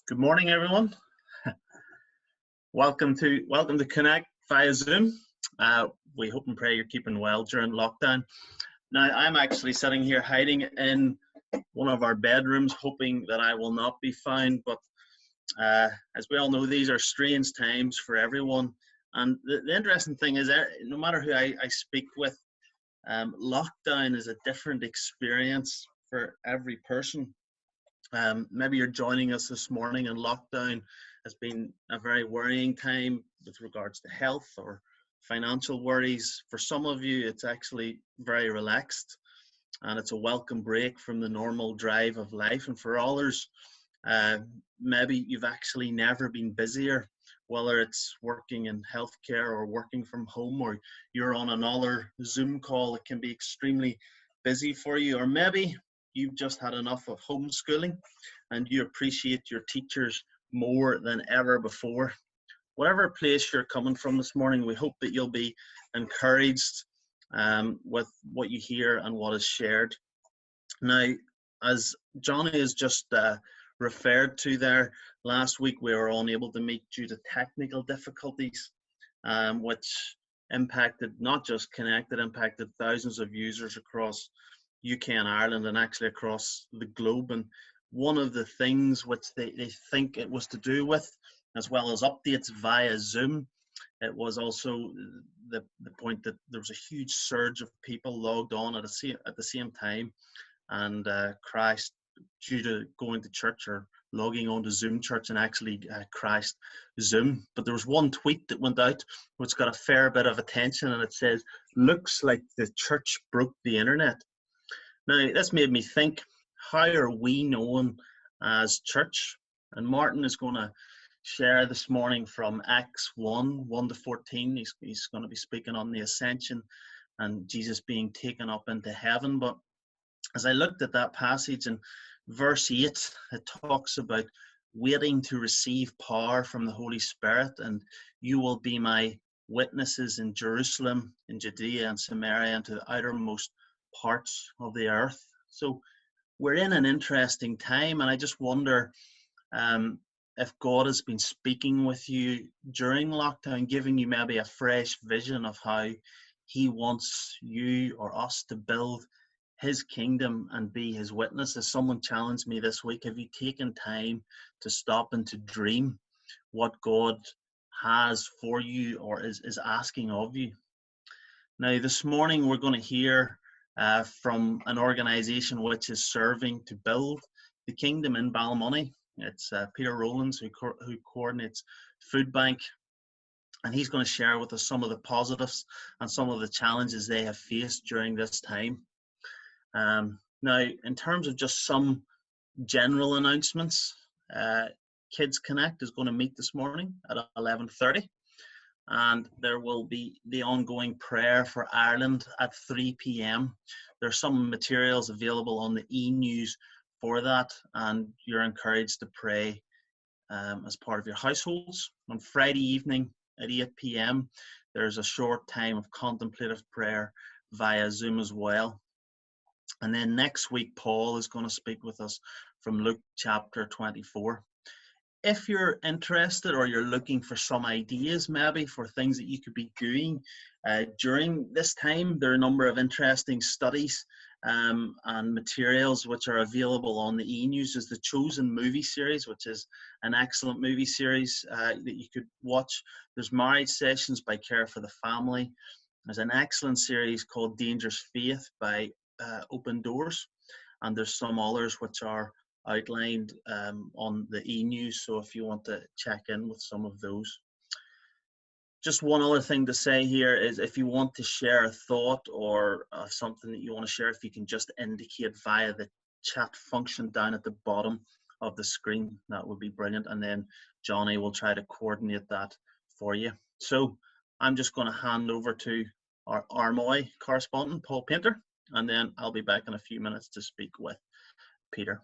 Good morning, everyone. Welcome to Connect via Zoom. We hope and pray you're keeping well during lockdown. Now, I'm actually sitting here hiding in one of our bedrooms, hoping that I will not be found. But as we all know, these are strange times for everyone. And the interesting thing is that no matter who I speak with, lockdown is a different experience for every person. Maybe you're joining us this morning, and lockdown has been a very worrying time with regards to health or financial worries. For some of you, it's actually very relaxed and it's a welcome break from the normal drive of life. And for others, maybe you've actually never been busier, whether it's working in healthcare or working from home, or you're on another Zoom call. It can be extremely busy for you, or maybe you've just had enough of homeschooling and you appreciate your teachers more than ever before. Whatever place you're coming from this morning, we hope that you'll be encouraged with what you hear and what is shared. Now, as Johnny has just referred to there, last week we were unable to meet due to technical difficulties, which impacted not just Connect, it impacted thousands of users across UK and Ireland and actually across the globe. And one of the things which they think it was to do with, as well as updates via Zoom, it was also the point that there was a huge surge of people logged on at the same time and crashed due to going to church or logging on to Zoom church and actually crashed Zoom. But there was one tweet that went out which got a fair bit of attention, and it says, "Looks like the church broke the internet." Now, this made me think, how are we known as church? And Martin is going to share this morning from Acts 1:1-14. He's going to be speaking on the ascension and Jesus being taken up into heaven. But as I looked at that passage in verse 8, it talks about waiting to receive power from the Holy Spirit, and you will be my witnesses in Jerusalem, in Judea and Samaria, and to the outermost parts of the earth. So we're in an interesting time, and I just wonder if God has been speaking with you during lockdown, giving you maybe a fresh vision of how he wants you or us to build his kingdom and be his witnesses. Someone challenged me this week, have you taken time to stop and to dream what God has for you or is asking of you? Now, this morning we're going to hear from an organization which is serving to build the kingdom in Balmoney. It's Peter Rowlands who coordinates Food Bank, and he's going to share with us some of the positives and some of the challenges they have faced during this time. Now, in terms of just some general announcements, Kids Connect is going to meet this morning at 11:30. And there will be the ongoing prayer for Ireland at 3 p.m. There's some materials available on the e-news for that, and you're encouraged to pray as part of your households. On Friday evening at 8 p.m, there's a short time of contemplative prayer via Zoom as well. And then next week, Paul is going to speak with us from Luke chapter 24. If you're interested or you're looking for some ideas maybe for things that you could be doing during this time, there are a number of interesting studies and materials which are available on the e-news. There's the Chosen movie series, which is an excellent movie series that you could watch. There's Marriage Sessions by Care for the Family. There's an excellent series called Dangerous Faith by Open Doors. And there's some others which are outlined on the e-news, so if you want to check in with some of those. Just one other thing to say here is if you want to share a thought or something that you want to share, if you can just indicate via the chat function down at the bottom of the screen, that would be brilliant, and then Johnny will try to coordinate that for you. So I'm just going to hand over to our Armoy correspondent, Paul Painter, and then I'll be back in a few minutes to speak with Peter.